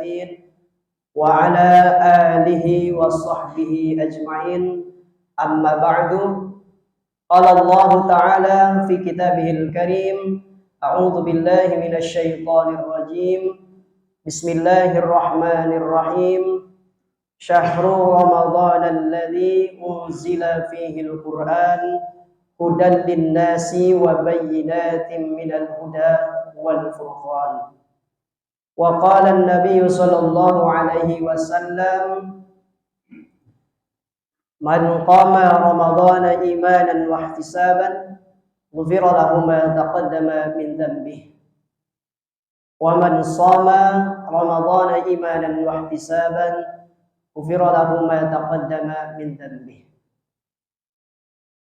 المرسلين وعلى آله وصحبه أجمعين أما بعد قال الله تعالى في كتابه الكريم أعوذ بالله من الشيطان الرجيم بسم الله الرحمن الرحيم شهر رمضان الذي أنزل فيه القرآن هدى للناس وبينات من الهدى والفرقان وقال النبي صلى الله عليه وسلم من قام رمضان إيمانا واحتسابا غفر له ما تقدم من ذنبه ومن صام رمضان إيمانا واحتسابا غفر له ما تقدم من ذنبه.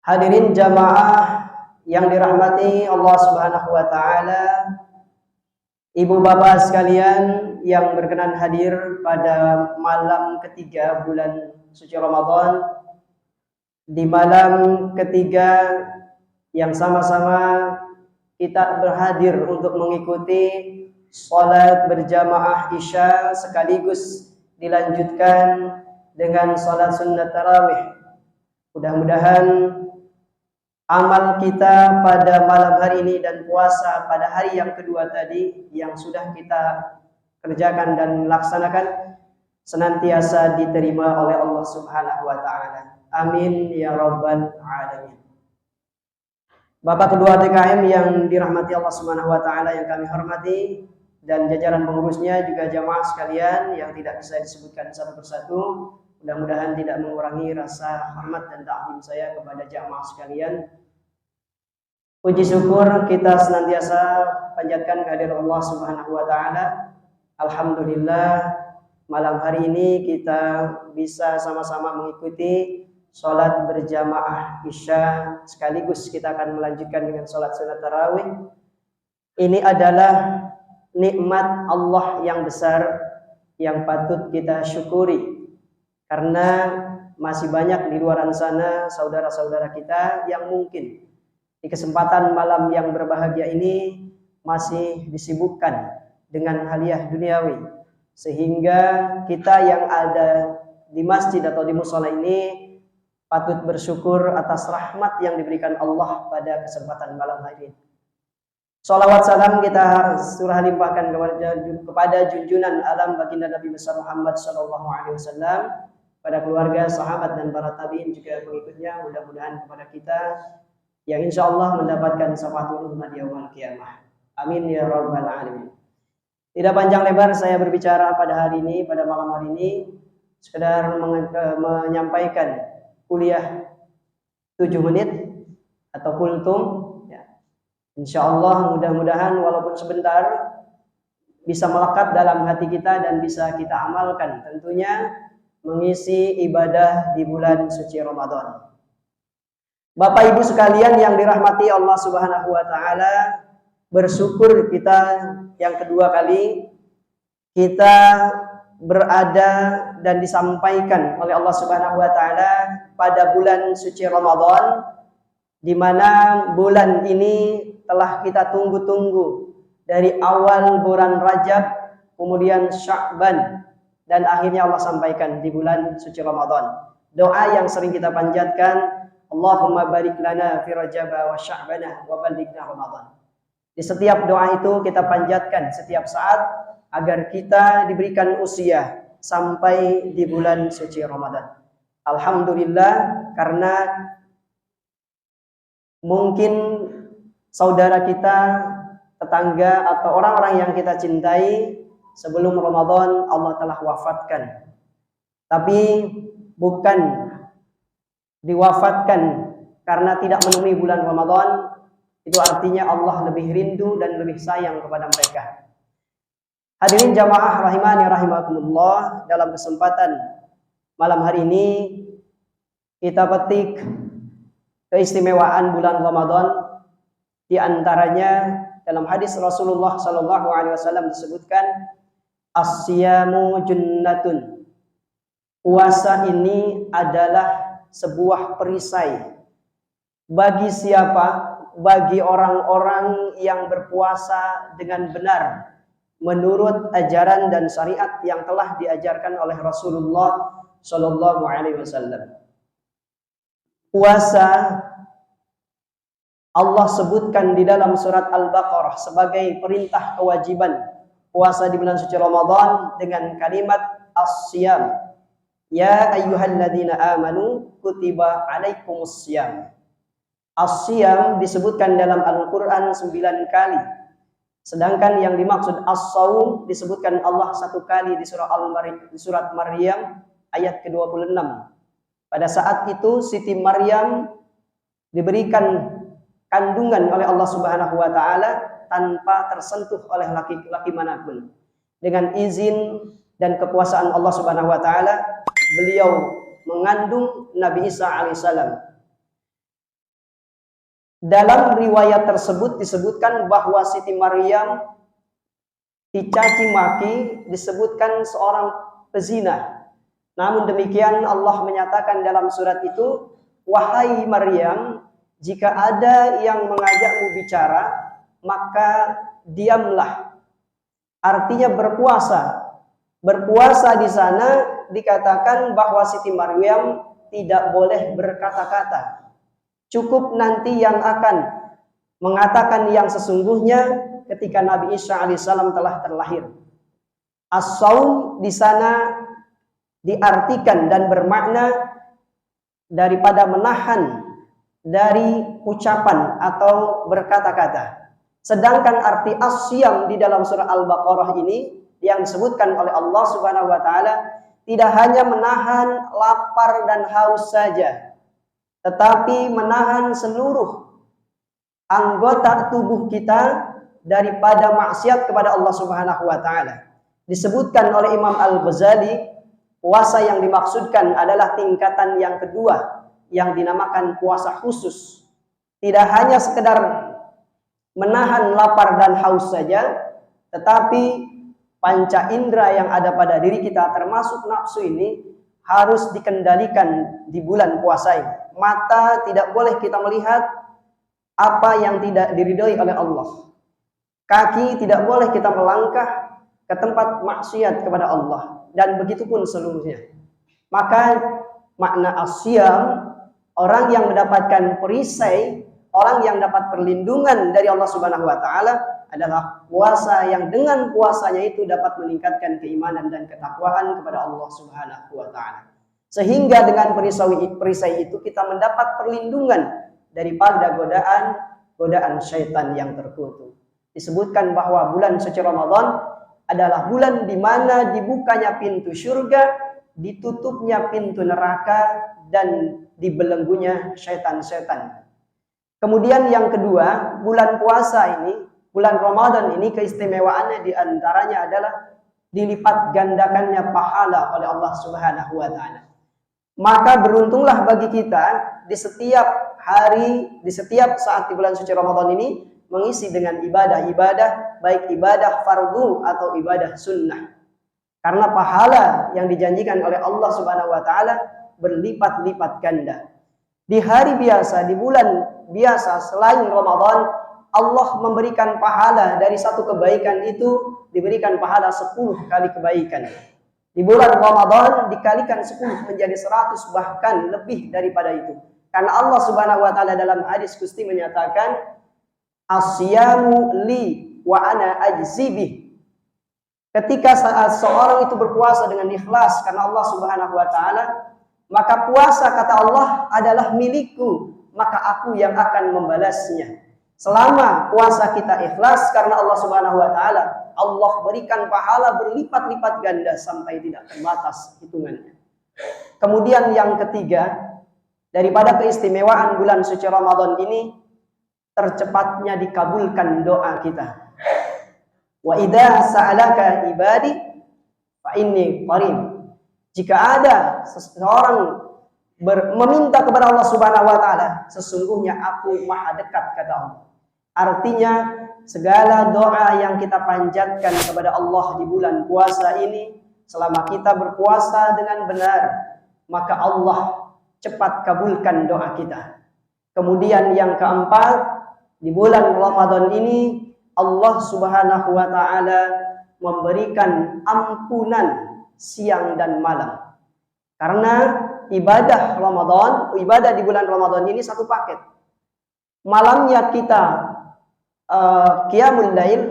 Hadirin jamaah yang dirahmati Allah Subhanahu wa taala, Ibu bapak sekalian yang berkenan hadir pada malam ketiga bulan suci Ramadan, di malam ketiga yang sama-sama kita berhadir untuk mengikuti salat berjamaah Isya sekaligus dilanjutkan dengan salat sunnat tarawih. Mudah-mudahan amal kita pada malam hari ini dan puasa pada hari yang kedua tadi yang sudah kita kerjakan dan laksanakan senantiasa diterima oleh Allah Subhanahu wa taala. Amin ya rabbal alamin. Bapak kedua TKM yang dirahmati Allah Subhanahu wa taala yang kami hormati dan jajaran pengurusnya juga jamaah sekalian yang tidak bisa disebutkan satu persatu, mudah-mudahan tidak mengurangi rasa hormat dan taklim saya kepada jamaah sekalian. Puji syukur kita senantiasa panjatkan kehadirat Allah Subhanahu wa taala. Alhamdulillah malam hari ini kita bisa sama-sama mengikuti salat berjamaah Isya sekaligus kita akan melanjutkan dengan salat sunat tarawih. Ini adalah nikmat Allah yang besar yang patut kita syukuri, karena masih banyak di luar sana saudara-saudara kita yang mungkin di kesempatan malam yang berbahagia ini masih disibukkan dengan hadiah duniawi, sehingga kita yang ada di masjid atau di mushola ini patut bersyukur atas rahmat yang diberikan Allah pada kesempatan malam hari ini. Salawat salam kita surah limpahkan kepada junjungan alam baginda Nabi besar Muhammad sallallahu alaihi wasallam, pada keluarga, sahabat dan para tabi'in juga pengikutnya, mudah-mudahan kepada kita yang insya Allah mendapatkan syafaat umat yaumul qiyamah. Amin ya rabbal alamin. Tidak panjang lebar saya berbicara pada hari ini, pada malam hari ini, sekedar menyampaikan kuliah 7 menit atau kultum. Ya. Insya Allah mudah-mudahan walaupun sebentar bisa melekat dalam hati kita dan bisa kita amalkan, tentunya mengisi ibadah di bulan suci Ramadan. Bapak Ibu sekalian yang dirahmati Allah Subhanahu wa taala, bersyukur kita yang kedua kali kita berada dan disampaikan oleh Allah Subhanahu wa taala pada bulan suci Ramadan, di mana bulan ini telah kita tunggu-tunggu dari awal bulan Rajab, kemudian Sya'ban, dan akhirnya Allah sampaikan di bulan suci Ramadan. Doa yang sering kita panjatkan, Allahumma barik lana fi Rajab wa Sya'bana wa ballighna Ramadan. Di setiap doa itu kita panjatkan setiap saat agar kita diberikan usia sampai di bulan suci Ramadan. Alhamdulillah, karena mungkin saudara kita, tetangga atau orang-orang yang kita cintai sebelum Ramadan Allah telah wafatkan. Tapi bukan diwafatkan karena tidak menemui bulan Ramadan, itu artinya Allah lebih rindu dan lebih sayang kepada mereka. Hadirin jamaah rahimani rahimakumullah, dalam kesempatan malam hari ini kita petik keistimewaan bulan Ramadan. Di antaranya dalam hadis Rasulullah sallallahu alaihi wasallam disebutkan as-siyamu junnatun. Puasa ini adalah sebuah perisai. Bagi siapa? Bagi orang-orang yang berpuasa dengan benar, menurut ajaran dan syariat yang telah diajarkan oleh Rasulullah Shallallahu Alaihi Wasallam. Puasa Allah sebutkan di dalam surat Al-Baqarah sebagai perintah kewajiban puasa di bulan suci Ramadan dengan kalimat as-siyam. Ya ayyuhalladzina amanu kutiba alaikumus siyam. As-siyam disebutkan dalam Al-Quran 9 kali. Sedangkan yang dimaksud as-saum disebutkan Allah 1 kali di surat Maryam ayat ke-26. Pada saat itu Siti Maryam diberikan kandungan oleh Allah Subhanahu wa taala tanpa tersentuh oleh laki-laki manapun. Dengan izin dan kekuasaan Allah Subhanahu wa taala, beliau mengandung Nabi Isa alaihissalam. Dalam riwayat tersebut disebutkan bahwa Siti Maryam dicaci maki, disebutkan seorang pezina. Namun demikian Allah menyatakan dalam surat itu, wahai Maryam, jika ada yang mengajakmu bicara, maka diamlah. Artinya berpuasa. Berpuasa di sana dikatakan bahwa Siti Maryam tidak boleh berkata-kata. Cukup nanti yang akan mengatakan yang sesungguhnya ketika Nabi Isa alaihissalam telah terlahir. As-saum di sana diartikan dan bermakna daripada menahan dari ucapan atau berkata-kata. Sedangkan arti as-siyam di dalam surah Al-Baqarah ini yang disebutkan oleh Allah Subhanahu wa taala tidak hanya menahan lapar dan haus saja, tetapi menahan seluruh anggota tubuh kita daripada maksiat kepada Allah Subhanahu wa taala. Disebutkan oleh Imam Al-Ghazali, puasa yang dimaksudkan adalah tingkatan yang kedua yang dinamakan puasa khusus. Tidak hanya sekedar menahan lapar dan haus saja, tetapi panca indera yang ada pada diri kita termasuk nafsu ini harus dikendalikan di bulan puasa ini. Mata tidak boleh kita melihat apa yang tidak diridhoi oleh Allah. Kaki tidak boleh kita melangkah ke tempat maksiat kepada Allah, dan begitu pun seluruhnya. Maka makna asyam, orang yang mendapatkan perisai, orang yang dapat perlindungan dari Allah Subhanahu wa taala adalah puasa yang dengan puasanya itu dapat meningkatkan keimanan dan ketakwaan kepada Allah Subhanahu wa taala. Sehingga dengan perisai itu kita mendapat perlindungan daripada godaan syaitan yang terkutuk. Disebutkan bahwa bulan suci Ramadan adalah bulan di mana dibukanya pintu surga, ditutupnya pintu neraka, dan dibelenggunya syaitan-syaitan. Kemudian yang kedua, bulan puasa ini, bulan Ramadan ini keistimewaannya diantaranya adalah dilipat gandakannya pahala oleh Allah Subhanahu wa taala. Maka beruntunglah bagi kita di setiap hari, di setiap saat di bulan suci Ramadan ini mengisi dengan ibadah-ibadah, baik ibadah fardu atau ibadah sunnah. Karena pahala yang dijanjikan oleh Allah Subhanahu wa taala berlipat-lipat ganda. Di hari biasa, di bulan biasa selain Ramadan, Allah memberikan pahala dari satu kebaikan itu diberikan pahala 10 kali kebaikan. Di bulan Ramadan dikalikan 10 menjadi 100 bahkan lebih daripada itu. Karena Allah Subhanahu wa taala dalam hadis qudsi menyatakan, "Asyamu li wa ana ajzi bih." Ketika saat seorang itu berpuasa dengan ikhlas karena Allah Subhanahu wa taala, maka puasa kata Allah adalah milikku, maka aku yang akan membalasnya. Selama puasa kita ikhlas karena Allah Subhanahu wa taala, Allah berikan pahala berlipat-lipat ganda sampai tidak terbatas hitungannya. Kemudian yang ketiga, daripada keistimewaan bulan suci Ramadan ini, tercepatnya dikabulkan doa kita. Wa idza sa'alaka ibadi fa inni qarib. Jika ada seseorang meminta kepada Allah Subhanahu wa taala, sesungguhnya aku maha dekat kata Allah. Artinya segala doa yang kita panjatkan kepada Allah di bulan puasa ini, selama kita berpuasa dengan benar, maka Allah cepat kabulkan doa kita. Kemudian yang keempat, di bulan Ramadan ini Allah Subhanahu wa taala memberikan ampunan siang dan malam. Karena ibadah Ramadan, ibadah di bulan Ramadan ini satu paket. Malamnya kita qiyamul lail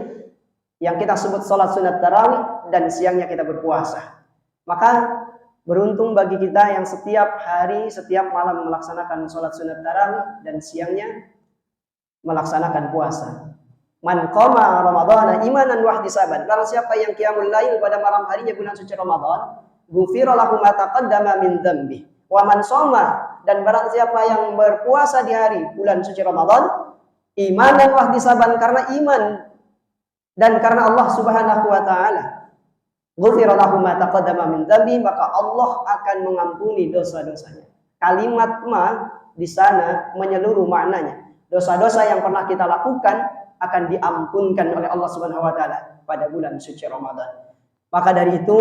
yang kita sebut salat sunat tarawih, dan siangnya kita berpuasa. Maka beruntung bagi kita yang setiap hari, setiap malam melaksanakan salat sunat tarawih dan siangnya melaksanakan puasa. Man qama ramadhana imanan wa ihtisaban. Barang siapa yang qiyamul lail pada malam harinya bulan suci Ramadan, ghufira lahu ma taqaddama min dzambi. Wa man shoma, dan barang siapa yang berpuasa di hari bulan suci Ramadan imanan wa ihtisaban, karena iman dan karena Allah Subhanahu wa taala, ghufira lahu ma taqaddama min dzambi, maka Allah akan mengampuni dosa-dosanya. Kalimat ma di sana menyeluruh maknanya. Dosa-dosa yang pernah kita lakukan akan diampunkan oleh Allah Subhanahu wa taala pada bulan suci Ramadan. Maka dari itu,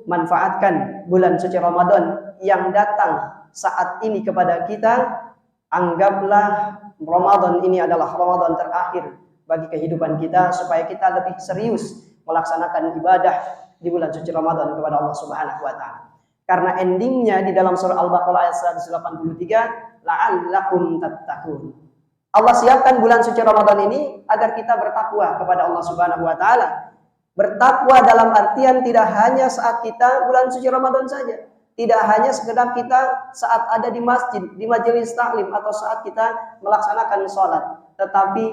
manfaatkan bulan suci Ramadan yang datang saat ini kepada kita. Anggaplah Ramadan ini adalah Ramadan terakhir bagi kehidupan kita, supaya kita lebih serius melaksanakan ibadah di bulan suci Ramadan kepada Allah Subhanahu wa taala. Karena endingnya di dalam surah Al-Baqarah ayat 183, la'allakum tattaqun. Allah siapkan bulan suci Ramadan ini agar kita bertakwa kepada Allah Subhanahu wa taala. Bertakwa dalam artian tidak hanya saat kita bulan suci Ramadan saja. Tidak hanya sekedar kita saat ada di masjid, di majelis taklim, atau saat kita melaksanakan sholat. Tetapi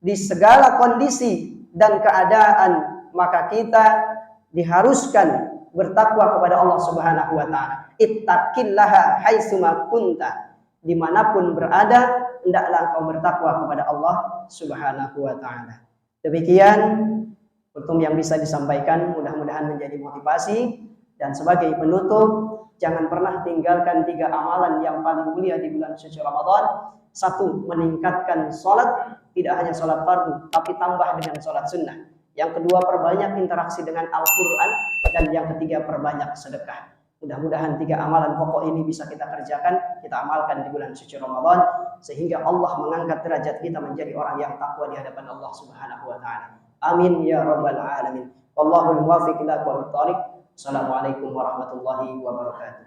di segala kondisi dan keadaan, maka kita diharuskan bertakwa kepada Allah Subhanahu wa taala. Ittaqillaha haitsuma kunta. Dimanapun berada, hendaklah engkau bertakwa kepada Allah Subhanahu wa taala. Demikian untuk yang bisa disampaikan, mudah-mudahan menjadi motivasi. Dan sebagai penutup, jangan pernah tinggalkan 3 amalan yang paling mulia di bulan suci Ramadan. 1, meningkatkan sholat, tidak hanya sholat fardu, tapi tambah dengan sholat sunnah. Yang kedua, perbanyak interaksi dengan Al-Quran. Dan yang ketiga, perbanyak sedekah. Mudah-mudahan 3 amalan pokok ini bisa kita kerjakan, kita amalkan di bulan suci Ramadan, sehingga Allah mengangkat derajat kita menjadi orang yang takwa di hadapan Allah Subhanahu wa taala. Amin ya rabbal alamin. Wallahul muwaffiq ila aqwamit thoriq. Assalamualaikum warahmatullahi wabarakatuh.